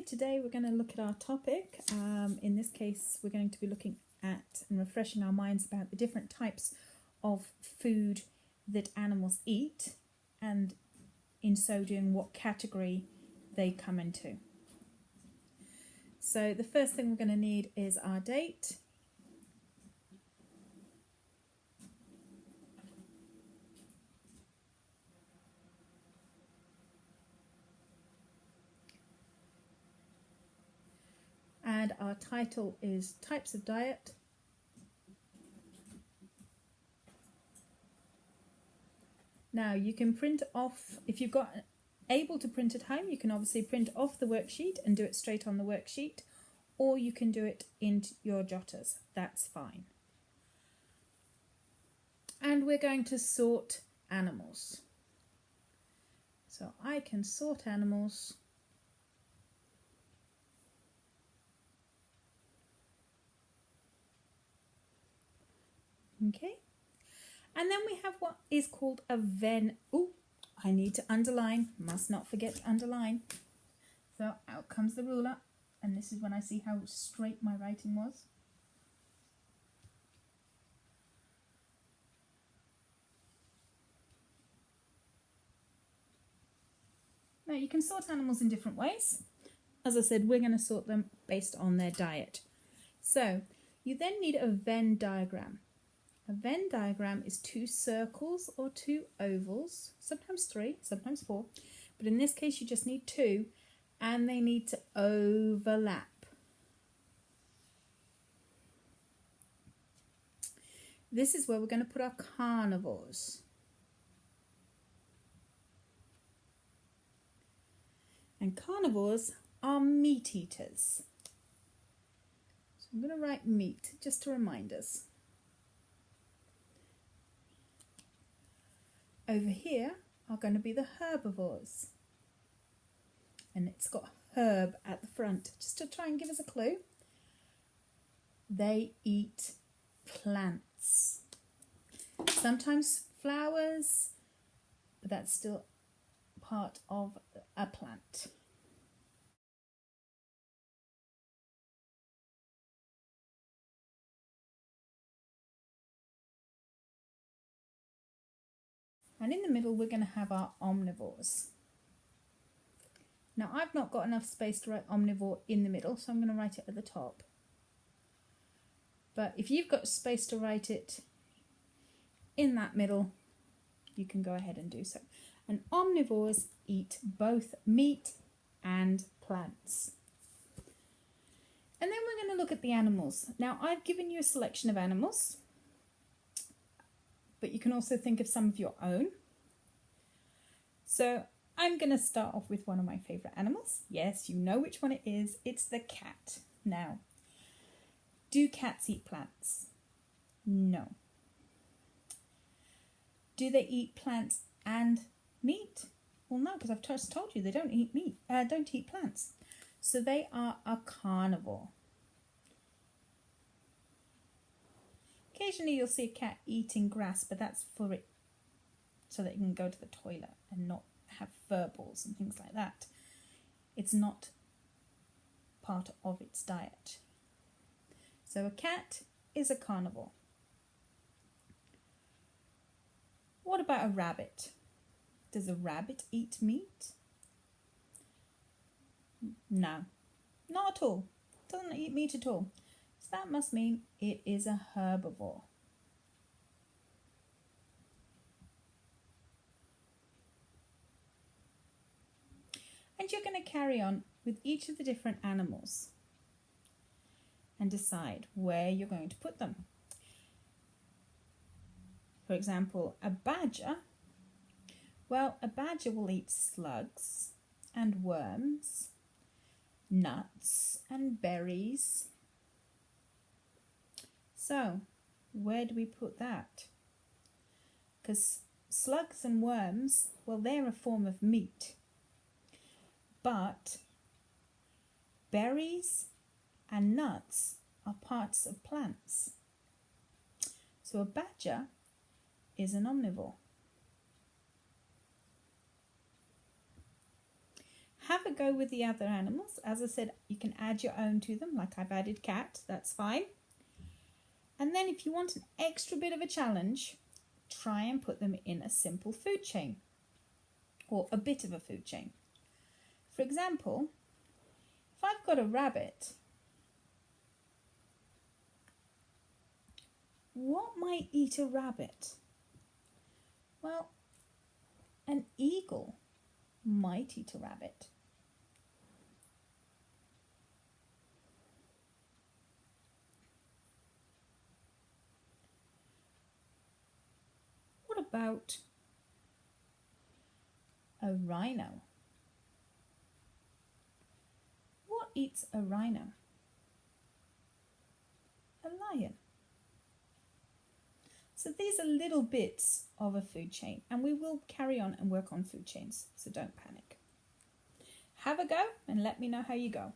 today we're going to look at our topic. In this case, we're going to be looking at and refreshing our minds about the different types of food that animals eat, and in so doing, what category they come into. So the first thing we're going to need is our date. And our title is Types of Diet. Now you can print off, if you've got able to print at home, you can obviously print off the worksheet and do it straight on the worksheet, or you can do it in your jotters, that's fine. And we're going to sort animals. So I can sort animals . Okay, and then we have what is called a Venn. Oh, I need to underline, must not forget to underline. So out comes the ruler, and this is when I see how straight my writing was. Now you can sort animals in different ways. As I said, we're going to sort them based on their diet. So you then need a Venn diagram. A Venn diagram is two circles or two ovals, sometimes three, sometimes four, but in this case you just need two, and they need to overlap. This is where we're going to put our carnivores. And carnivores are meat eaters. So I'm going to write meat just to remind us. Over here are going to be the herbivores. And it's got herb at the front, just to try and give us a clue. They eat plants. Sometimes flowers, but that's still part of a plant. And in the middle, we're going to have our omnivores. Now, I've not got enough space to write omnivore in the middle, so I'm going to write it at the top. But if you've got space to write it in that middle, you can go ahead and do so. And omnivores eat both meat and plants. And then we're going to look at the animals. Now, I've given you a selection of animals, but you can also think of some of your own. So I'm going to start off with one of my favourite animals. Yes, you know which one it is. It's the cat. Now, do cats eat plants? No. Do they eat plants and meat? Well, no, because I've just told you they don't eat meat. Don't eat plants. So they are a carnivore. Occasionally you'll see a cat eating grass, but that's for it so that it can go to the toilet and not have fur balls and things like that. It's not part of its diet. So a cat is a carnivore. What about a rabbit? Does a rabbit eat meat? No, not at all. Doesn't eat meat at all. So that must mean it is a herbivore. And you're going to carry on with each of the different animals and decide where you're going to put them. For example, a badger. Well, a badger will eat slugs and worms, nuts and berries. So, where do we put that? Because slugs and worms, well, they're a form of meat. But berries and nuts are parts of plants. So a badger is an omnivore. Have a go with the other animals. As I said, you can add your own to them, like I've added cat, that's fine. And then if you want an extra bit of a challenge, try and put them in a simple food chain, or a bit of a food chain. For example, if I've got a rabbit, what might eat a rabbit? Well, an eagle might eat a rabbit. What about a rhino? What eats a rhino? A lion. So these are little bits of a food chain, and we will carry on and work on food chains, so don't panic. Have a go and let me know how you go.